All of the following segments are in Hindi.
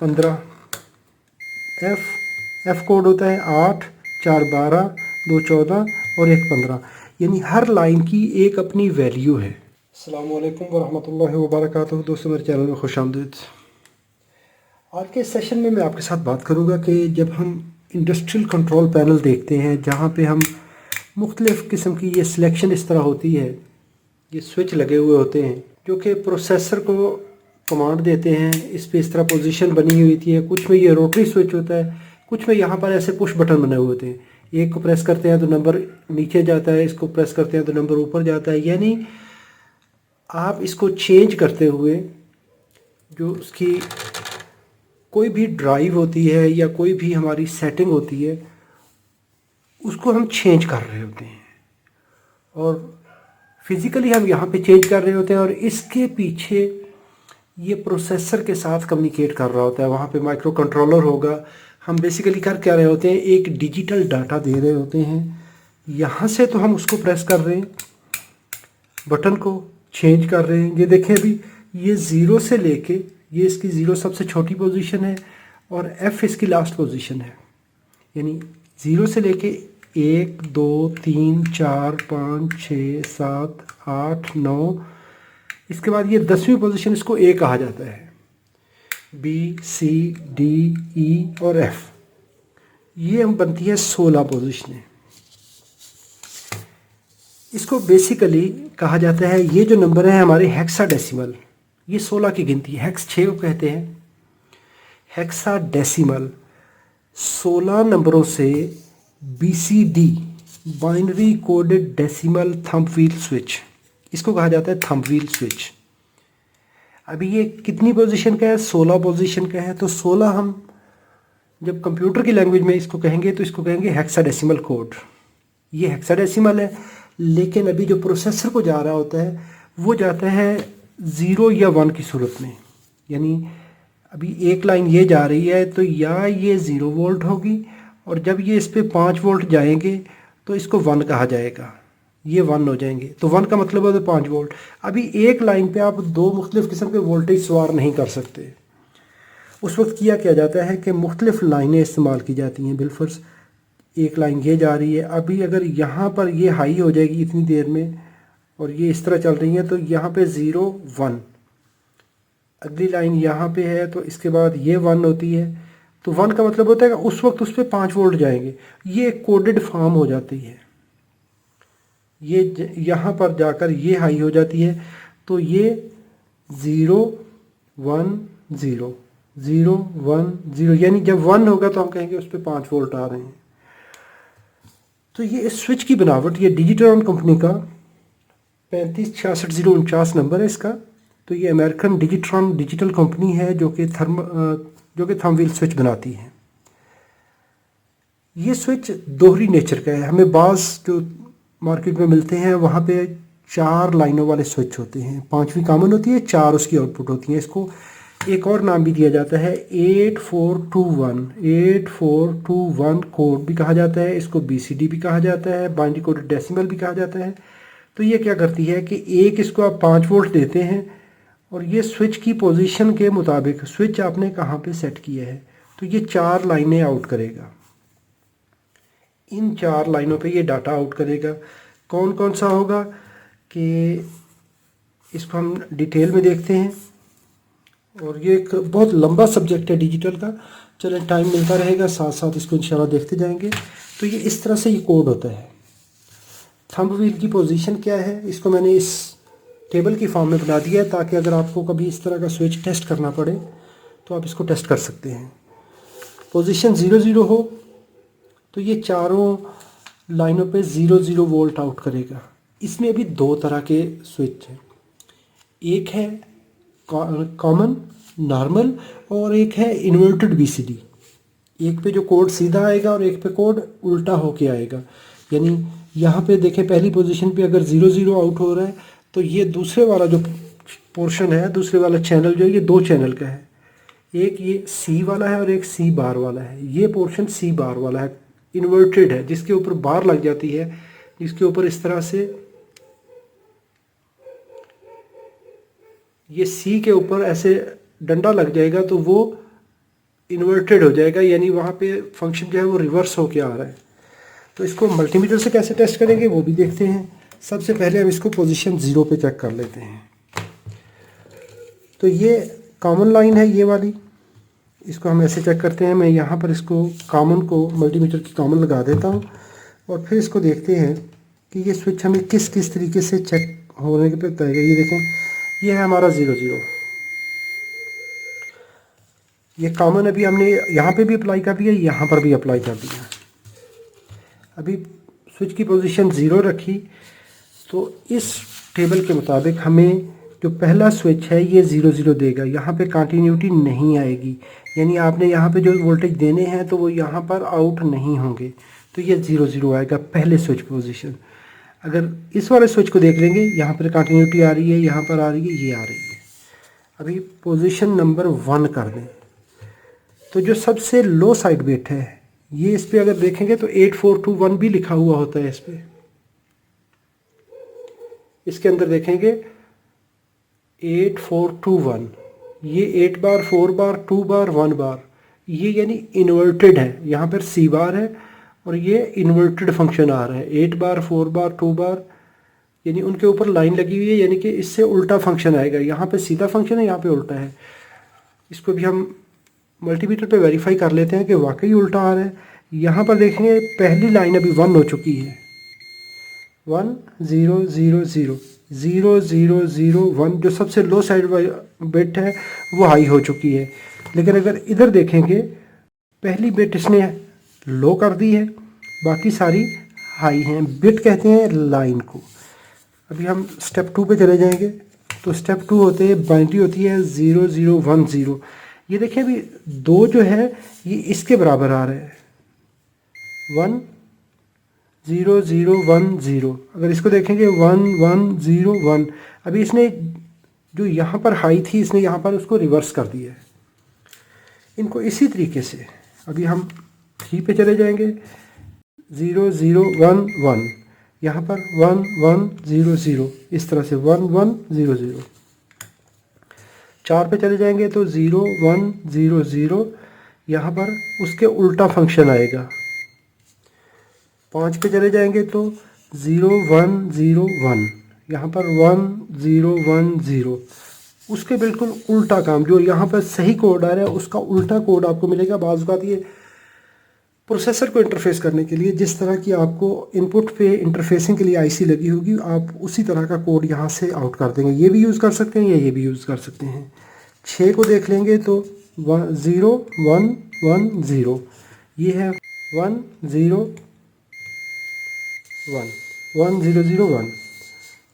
15, एफ़ कोड होता है 8, 4 12, 2 14 और 1 15, यानी हर लाइन की एक अपनी वैल्यू है। अस्सलामु अलैकुम वरहमतुल्लाहि वबरकातुहू। दोस्तों, मेरे चैनल में खुश आमदीद। आज के सेशन में मैं आपके साथ बात करूंगा कि जब हम इंडस्ट्रियल कंट्रोल पैनल देखते हैं, जहां पे हम मुख्तलिफ़ किस्म की ये सिलेक्शन इस तरह होती है, ये स्विच लगे हुए होते हैं जो कि प्रोसेसर को कमांड देते हैं। इस पे इस तरह पोजीशन बनी हुई होती है। कुछ में ये रोटरी स्विच होता है, कुछ में यहाँ पर ऐसे पुश बटन बने हुए होते हैं। एक को प्रेस करते हैं तो नंबर नीचे जाता है, इसको प्रेस करते हैं तो नंबर ऊपर जाता है। यानी आप इसको चेंज करते हुए जो उसकी कोई भी ड्राइव होती है या कोई भी हमारी सेटिंग होती है, उसको हम चेंज कर रहे होते हैं और फिज़िकली हम यहाँ पे चेंज कर रहे होते हैं। और इसके पीछे ये प्रोसेसर के साथ कम्युनिकेट कर रहा होता है। वहाँ पे माइक्रो कंट्रोलर होगा। हम बेसिकली कर क्या रहे होते हैं, एक डिजिटल डाटा दे रहे होते हैं। यहाँ से तो हम उसको प्रेस कर रहे हैं, बटन को चेंज कर रहे हैं। ये देखें, अभी ये ज़ीरो से लेके, ये इसकी ज़ीरो सबसे छोटी पोजीशन है और एफ़ इसकी लास्ट पोजीशन है। यानी ज़ीरो से लेके 1 2 3 4 5 6 7 8 9, इसके बाद ये 10वीं पोजीशन, इसको ए कहा जाता है। बी सी डी ई और एफ, ये हम बनती है 16 पोजीशनें। इसको बेसिकली कहा जाता है, ये जो नंबर है हमारे हेक्साडेसिमल, ये 16 की गिनती है। हेक्स 6 को कहते हैं, हेक्साडेसिमल 16 नंबरों से BCD, binary coded decimal thumb wheel switch, इसको कहा जाता है थंब व्हील स्विच। अभी ये कितनी पोजीशन का है, 16 पोजीशन का है। तो 16 हम जब कंप्यूटर की लैंग्वेज में इसको कहेंगे तो इसको कहेंगे हेक्साडेसिमल कोड। ये हेक्साडेसिमल है, लेकिन अभी जो प्रोसेसर को जा रहा होता है वो जाता है 0 या 1 की सूरत में। यानी अभी एक लाइन ये जा रही है तो या ये 0 वोल्ट होगी, और जब ये इस पे 5 वोल्ट जाएंगे तो इसको 1 कहा जाएगा। ये 1 हो जाएंगे तो 1 का मतलब है 5 वोल्ट। अभी एक लाइन पे आप दो मुख्तलिफ़ किस्म के वोल्टेज सवार नहीं कर सकते। उस वक्त क्या जाता है कि मुख्तलिफ़ लाइनें इस्तेमाल की जाती हैं। बिलफर्ज एक लाइन ये जा रही है, अभी अगर यहाँ पर ये हाई हो जाएगी इतनी देर में और ये इस तरह चल रही है, तो यहाँ पे 0 1, अगली लाइन यहाँ पे है तो इसके बाद ये 1 होती है। तो 1 का मतलब होता है कि उस वक्त उस पर 5 वोल्ट जाएंगे। ये कोडेड फॉर्म हो जाती है। ये यहाँ पर जाकर ये हाई हो जाती है तो ये 0 1 0 0 1 0, यानी जब 1 होगा तो हम कहेंगे उस पर 5 वोल्ट आ रहे हैं। तो ये इस स्विच की बनावट, ये डिजिट्रॉन कंपनी का 356649 नंबर है इसका। तो ये अमेरिकन डिजिट्रॉन डिजिटल कंपनी है जो कि थंब व्हील स्विच बनाती है। ये स्विच दोहरी नेचर का है। हमें बाज़ जो मार्केट में मिलते हैं वहाँ पे 4 लाइनों वाले स्विच होते हैं, 5वीं कॉमन होती है, 4 उसकी आउटपुट होती हैं। इसको एक और नाम भी दिया जाता है 8421 कोड भी कहा जाता है। इसको BCD भी कहा जाता है, बाइनरी कोडेड डेसिमल भी कहा जाता है। तो ये क्या करती है कि एक इसको आप 5 वोल्ट देते हैं और ये स्विच की पोजीशन के मुताबिक स्विच आपने कहाँ पे सेट किया है तो ये 4 लाइनें आउट करेगा। इन 4 लाइनों पे ये डाटा आउट करेगा। कौन कौन सा होगा कि इसको हम डिटेल में देखते हैं, और ये एक बहुत लंबा सब्जेक्ट है डिजिटल का। चलें, टाइम मिलता रहेगा, साथ साथ इसको इंशाल्लाह देखते जाएंगे। तो ये इस तरह से ये कोड होता है। थंब व्हील की पोजीशन क्या है, इसको मैंने इस टेबल की फॉर्म में बना दिया है ताकि अगर आपको कभी इस तरह का स्विच टेस्ट करना पड़े तो आप इसको टेस्ट कर सकते हैं। पोजीशन 0 0 हो तो ये चारों लाइनों पे 0 0 वोल्ट आउट करेगा। इसमें अभी 2 तरह के स्विच हैं, एक है कॉमन नॉर्मल और एक है इन्वर्टेड BCD। एक पे जो कोड सीधा आएगा और एक पे कोड उल्टा होके आएगा। यानी यहाँ पे देखें, पहली पोजीशन पे अगर 0 0 आउट हो रहा है तो ये दूसरे वाला जो पोर्शन है, दूसरे वाला चैनल जो है, ये 2 चैनल का है। एक ये C वाला है और एक C बार वाला है। ये पोर्शन C बार वाला है, इन्वर्टेड है, जिसके ऊपर बार लग जाती है, जिसके ऊपर इस तरह से ये C के ऊपर ऐसे डंडा लग जाएगा तो वो इन्वर्टेड हो जाएगा, यानी वहाँ पे फंक्शन जो है वो रिवर्स होके आ रहा है। तो इसको मल्टीमीटर से कैसे टेस्ट करेंगे वो भी देखते हैं। सबसे पहले हम इसको पोजीशन 0 पे चेक कर लेते हैं। तो ये कॉमन लाइन है ये वाली, इसको हम ऐसे चेक करते हैं। मैं यहाँ पर इसको कॉमन को मल्टीमीटर की कॉमन लगा देता हूँ और फिर इसको देखते हैं कि ये स्विच हमें किस किस तरीके से चेक होने के पे बताएगा। ये देखें, ये है हमारा 0 0। ये कॉमन अभी हमने यहाँ पे भी अप्लाई कर दिया, यहाँ पर भी अप्लाई कर दिया। अभी स्विच की पोजीशन 0 रखी, तो इस टेबल के मुताबिक हमें जो पहला स्विच है ये 0 0 देगा, यहाँ पे कंटिन्यूटी नहीं आएगी, यानी आपने यहाँ पे जो वोल्टेज देने हैं तो वो यहाँ पर आउट नहीं होंगे, तो ये 0 0 आएगा पहले स्विच पोजीशन। अगर इस वाले स्विच को देख लेंगे, यहाँ पर कंटिन्यूटी आ रही है, यहाँ पर आ रही है, ये आ रही है। अभी पोजीशन नंबर 1 कर दें, तो जो सबसे लो साइड बिट है ये, इस पर अगर देखेंगे तो 8421 भी लिखा हुआ होता है इस पर। इसके अंदर देखेंगे 8421, ये 8 बार 4 बार 2 बार 1 बार, ये यानी इन्वर्टेड है। यहाँ पर C बार है और ये इन्वर्टेड फंक्शन आ रहा है। 8 बार 4 बार 2 बार, यानी उनके ऊपर लाइन लगी हुई है, यानी कि इससे उल्टा फंक्शन आएगा। यहाँ पे सीधा फंक्शन है, यहाँ पे उल्टा है। इसको भी हम मल्टीमीटर पे वेरीफाई कर लेते हैं कि वाकई उल्टा आ रहा है। यहाँ पर देखेंगे पहली लाइन अभी 1 हो चुकी है, 1 0 0 0 0 0 0 1, जो सबसे लो साइड बिट है वो हाई हो चुकी है। लेकिन अगर इधर देखेंगे, पहली बिट इसने लो कर दी है, बाकी सारी हाई हैं। बिट कहते हैं लाइन को। अभी हम स्टेप 2 पे चले जाएंगे, तो स्टेप 2 होते हैं, बाइनरी होती है 0 0 1 0। ये देखिए अभी 2 जो है ये इसके बराबर आ रहा है, 1 0 0 1 0। अगर इसको देखेंगे 1 1 0 1, अभी इसने जो यहाँ पर हाई थी इसने यहाँ पर उसको रिवर्स कर दिया है। इनको इसी तरीके से अभी हम 3 पे चले जाएंगे, 0 0 1 1, यहाँ पर 1 1 0 0, इस तरह से 1 1 0 0। 4 पे चले जाएंगे तो 0 1 0 0, यहाँ पर उसके उल्टा फंक्शन आएगा। 5 पे चले जाएंगे तो 0 1 0 1, यहाँ पर 1 0 1 0, उसके बिल्कुल उल्टा काम। जो यहाँ पर सही कोड आ रहा है उसका उल्टा कोड आपको मिलेगा। बाज़ बात ये प्रोसेसर को इंटरफेस करने के लिए जिस तरह की आपको इनपुट पे इंटरफेसिंग के लिए आईसी लगी होगी, आप उसी तरह का कोड यहाँ से आउट कर देंगे। ये भी यूज़ कर सकते हैं या ये भी यूज़ कर सकते हैं। 6 को देख लेंगे तो 0 1 1 0, ये है 1 0 1 1 0 0 1,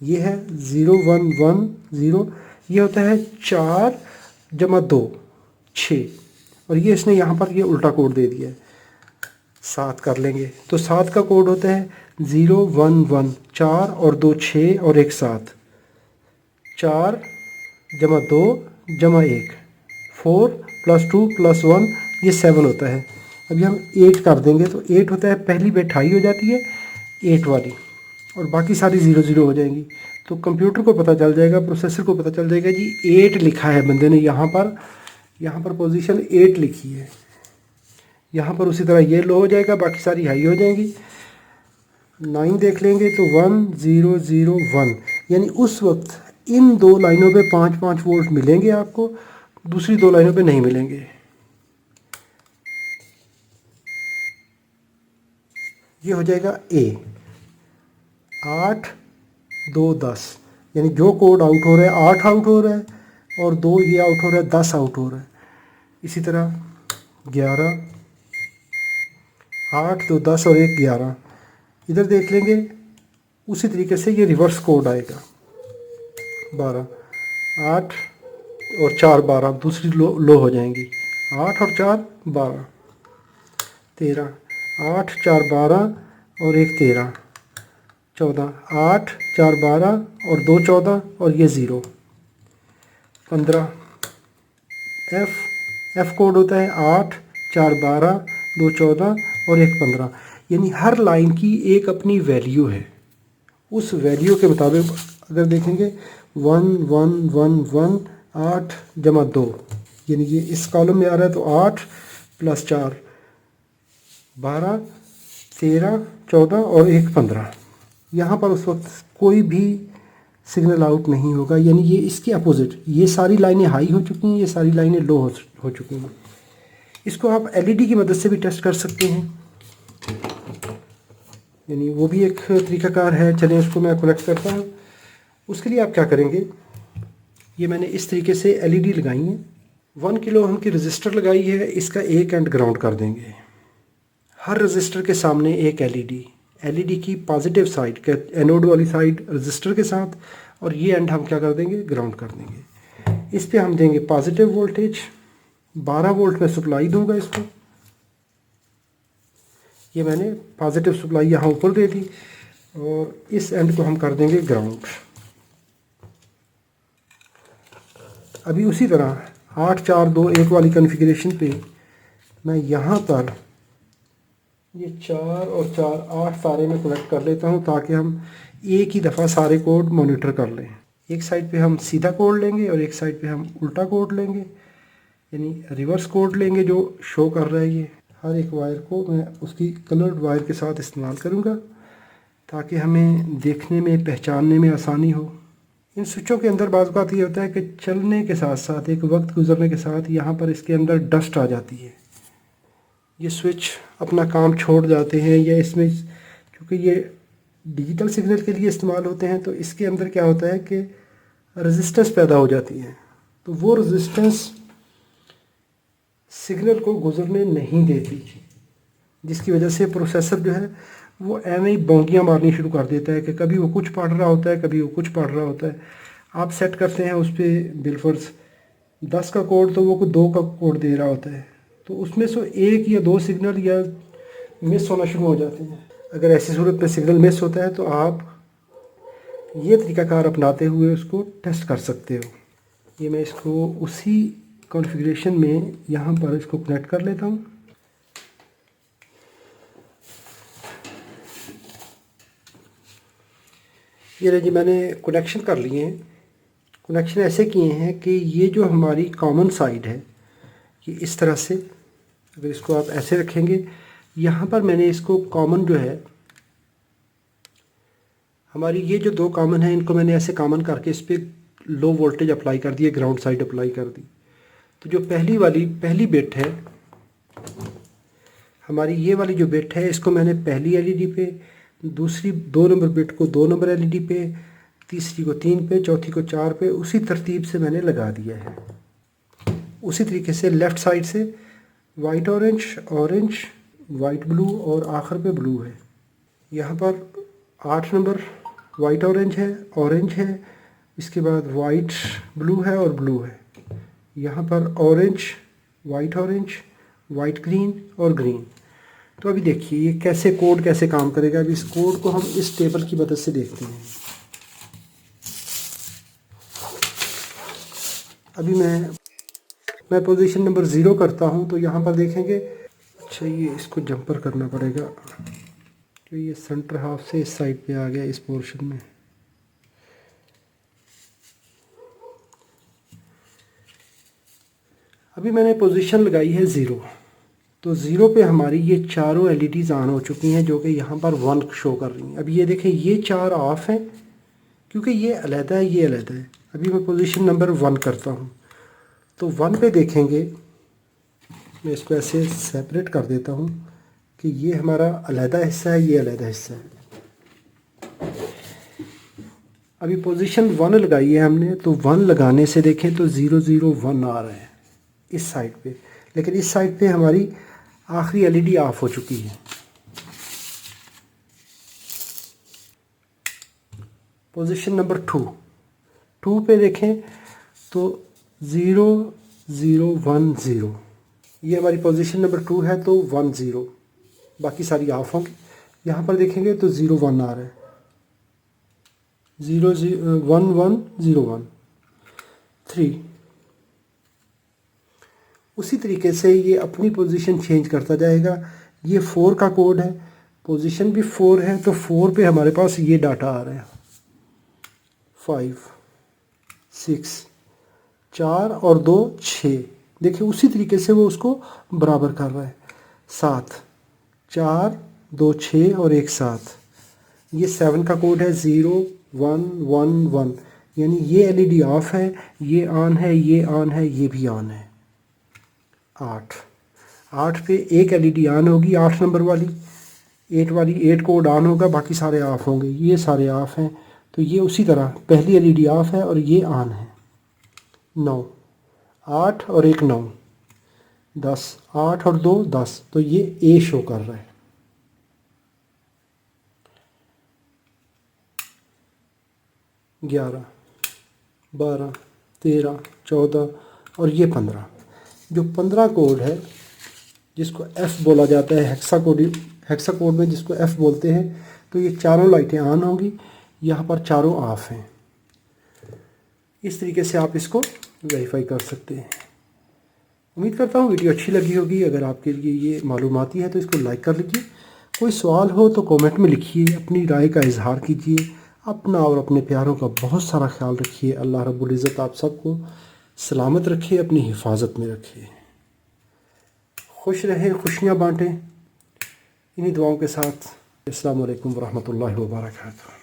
ये है 0 1 1 0। ये होता है 4 जमा 2 6, और ये इसने यहाँ पर ये उल्टा कोड दे दिया है। 7 कर लेंगे तो 7 का कोड होता है 0 1 1, 4 और 2 6 और 1 7, 4 जमा 2 जमा 1, 4 + 2 + 1, ये 7 होता है। अभी हम 8 कर देंगे तो 8 होता है, पहली बिट हाई हो जाती है 8 वाली, और बाकी सारी 0 0 हो जाएंगी। तो कंप्यूटर को पता चल जाएगा, प्रोसेसर को पता चल जाएगा जी 8 लिखा है बंदे ने यहाँ पर पोजीशन 8 लिखी है। यहाँ पर उसी तरह ये लो हो जाएगा, बाकी सारी हाई हो जाएंगी। 9 देख लेंगे तो 1 0 0 1, यानी उस वक्त इन 2 लाइनों पे 5 5 वोल्ट मिलेंगे आपको, दूसरी 2 लाइनों पे नहीं मिलेंगे। ये हो जाएगा A। 8 2 10, यानी जो कोड आउट हो रहा है 8 आउट हो रहा है और 2 ये आउट हो रहा है, 10 आउट हो रहा है। इसी तरह 11, 8 2 10 और 1 11। इधर देख लेंगे उसी तरीके से ये रिवर्स कोड आएगा। 12 8 और 4 12, दूसरी लो हो जाएंगी। 8 और 4 12, 13 8 4 12 और 1 13, 14 8 4 12 और 2 14 और ये 0, 15। F कोड होता है 8 4 12 2 14 और 1 15, यानी हर लाइन की एक अपनी वैल्यू है। उस वैल्यू के मुताबिक अगर देखेंगे 1 1 1 1 8 जमा 2, यानी ये इस कॉलम में आ रहा है तो 8 + 4 12 13 14 और 1 15। यहाँ पर उस वक्त कोई भी सिग्नल आउट नहीं होगा, यानी ये इसके अपोजिट, ये सारी लाइनें हाई हो चुकी हैं, ये सारी लाइनें लो हो चुकी हैं। इसको आप एलईडी की मदद से भी टेस्ट कर सकते हैं, यानी वो भी एक तरीकाकार है। चलें उसको मैं कनेक्ट करता हूँ। उसके लिए आप क्या करेंगे, ये मैंने इस तरीके से एलईडी लगाई है, 1 किलो ओम की रजिस्टर लगाई है, इसका एक एंड ग्राउंड कर देंगे। हर रजिस्टर के सामने एक एलईडी की पॉजिटिव साइड, एनोड वाली साइड रजिस्टर के साथ, और ये एंड हम क्या कर देंगे, ग्राउंड कर देंगे। इस पे हम देंगे पॉजिटिव वोल्टेज, 12 वोल्ट में सप्लाई दूंगा इसको। ये मैंने पॉजिटिव सप्लाई यहाँ ऊपर दे दी, और इस एंड को हम कर देंगे ग्राउंड। अभी उसी तरह 8 4 2 1 वाली कॉन्फ़िगरेशन पे मैं यहाँ पर ये 4 और 4 8 सारे में कनेक्ट कर लेता हूँ, ताकि हम एक ही दफ़ा सारे कोड मॉनिटर कर लें। एक साइड पे हम सीधा कोड लेंगे और एक साइड पे हम उल्टा कोड लेंगे, यानी रिवर्स कोड लेंगे जो शो कर रहा है। ये हर एक वायर को मैं उसकी कलर्ड वायर के साथ इस्तेमाल करूँगा, ताकि हमें देखने में पहचानने में आसानी हो। इन स्विचों के अंदर बाज़ बात ये होता है कि चलने के साथ साथ, एक वक्त गुजरने के साथ, यहाँ पर इसके अंदर डस्ट आ जाती है, ये स्विच अपना काम छोड़ जाते हैं, या इसमें क्योंकि ये डिजिटल सिग्नल के लिए इस्तेमाल होते हैं, तो इसके अंदर क्या होता है कि रेजिस्टेंस पैदा हो जाती है, तो वो रेजिस्टेंस सिग्नल को गुजरने नहीं देती, जिसकी वजह से प्रोसेसर जो है वो ऐਵੇਂ ही बोंगियाँ मारनी शुरू कर देता है कि कभी वो कुछ पढ़ रहा होता है, कभी वो कुछ पढ़ रहा होता है। आप सेट करते हैं उस पर बिलफर्ज 10 का कोड, तो वो 2 का कोड दे रहा होता है, तो उसमें से 1 या 2 सिग्नल या मिस होना शुरू हो जाते हैं। अगर ऐसी सूरत में सिग्नल मिस होता है तो आप ये तरीकाकार अपनाते हुए उसको टेस्ट कर सकते हो। ये मैं इसको उसी कॉन्फ़िगरेशन में यहाँ पर इसको कनेक्ट कर लेता हूँ। ये रही जी, मैंने कनेक्शन कर लिए हैं। कनेक्शन ऐसे किए हैं कि ये जो हमारी कॉमन साइड है, ये इस तरह से, अगर इसको आप ऐसे रखेंगे, यहाँ पर मैंने इसको कॉमन जो है हमारी, ये जो 2 कॉमन है, इनको मैंने ऐसे कॉमन करके इस पर लो वोल्टेज अप्लाई कर दिया, ग्राउंड साइड अप्लाई कर दी। तो जो पहली बिट है हमारी, ये वाली जो बिट है, इसको मैंने पहली एलईडी पे, दूसरी 2 नंबर बिट को 2 नंबर एलईडी पे, तीसरी को 3 पे, चौथी को 4 पे, उसी तरतीब से मैंने लगा दिया है। उसी तरीके से लेफ़्ट साइड से white orange, orange white blue, और आखिर पे ब्लू है। यहाँ पर 8 नंबर वाइट ऑरेंज है, इसके बाद वाइट ब्लू है और ब्लू है। यहाँ पर ऑरेंज ऑरेंज वाइट ग्रीन और ग्रीन। तो अभी देखिए ये कैसे कोड कैसे काम करेगा। अभी इस कोड को हम इस टेबल की मदद से देखते हैं। अभी मैं पोजीशन नंबर 0 करता हूँ, तो यहाँ पर देखेंगे, अच्छा ये इसको जंपर करना पड़ेगा, तो ये सेंटर हाफ से इस साइड पे आ गया, इस पोर्शन में। अभी मैंने पोजीशन लगाई है 0, तो 0 पे हमारी ये चारों एलईडीज़ ऑन हो चुकी हैं, जो कि यहाँ पर 1 शो कर रही हैं। अभी ये देखें, ये 4 ऑफ हैं क्योंकि ये अलहदा है, ये अलहदा है। अभी मैं पोजीशन नंबर 1 करता हूँ, तो 1 पे देखेंगे, मैं इसको ऐसे सेपरेट कर देता हूँ कि ये हमारा अलहदा हिस्सा है, ये अलहदा हिस्सा है। अभी पोजीशन 1 लगाई है हमने, तो 1 लगाने से देखें तो 0 0 1 आ रहा है इस साइड पे, लेकिन इस साइड पे हमारी आखिरी एलईडी ऑफ हो चुकी है। पोजीशन नंबर 2 पे देखें तो 0 0 1 0, ये हमारी पोजीशन नंबर 2 है, तो 1 0, बाकी सारी ऑफ होंगी। यहाँ पर देखेंगे तो 0 1 आ रहा है, 0 0 1 1 0 1 3। उसी तरीके से ये अपनी पोजीशन चेंज करता जाएगा। ये 4 का कोड है, पोजीशन भी 4 है, तो 4 पे हमारे पास ये डाटा आ रहा है, 5 6 4 और 2 6, देखिए उसी तरीके से वो उसको बराबर कर रहा है। 7 4 2 6 और 1 7। ये 7 का कोड है 0 1 1 1, यानी ये एलईडी ऑफ है, ये ऑन है, ये ऑन है, ये भी ऑन है। 8 पे एक एलईडी ऑन होगी, 8 नंबर वाली, 8 कोड ऑन होगा, बाकी सारे ऑफ होंगे। ये सारे ऑफ हैं, तो ये उसी तरह पहली एलईडी ऑफ है और ये ऑन है। 9 8 और 1 9 10, 8 और 2 10, तो ये ए शो कर रहा है। 11 12 13 14 और ये 15। जो 15 कोड है जिसको F बोला जाता है, हेक्सा कोड में जिसको F बोलते हैं, तो ये चारों लाइटें ऑन होंगी, यहाँ पर चारों ऑफ हैं। इस तरीके से आप इसको वेरीफाई कर सकते हैं। उम्मीद करता हूँ वीडियो अच्छी लगी होगी। अगर आपके लिए ये मालूमाती है तो इसको लाइक कर लीजिए। कोई सवाल हो तो कमेंट में लिखिए, अपनी राय का इजहार कीजिए। अपना और अपने प्यारों का बहुत सारा ख्याल रखिए। अल्लाह रब्बुल इज़्ज़त आप सबको सलामत रखे, अपनी हिफाजत में रखे, खुश रहें, खुशियाँ बांटें। इन्हीं दुआओं के साथ अस्सलामु अलैकुम वरहमतुल्लाहि वबरकातुहू।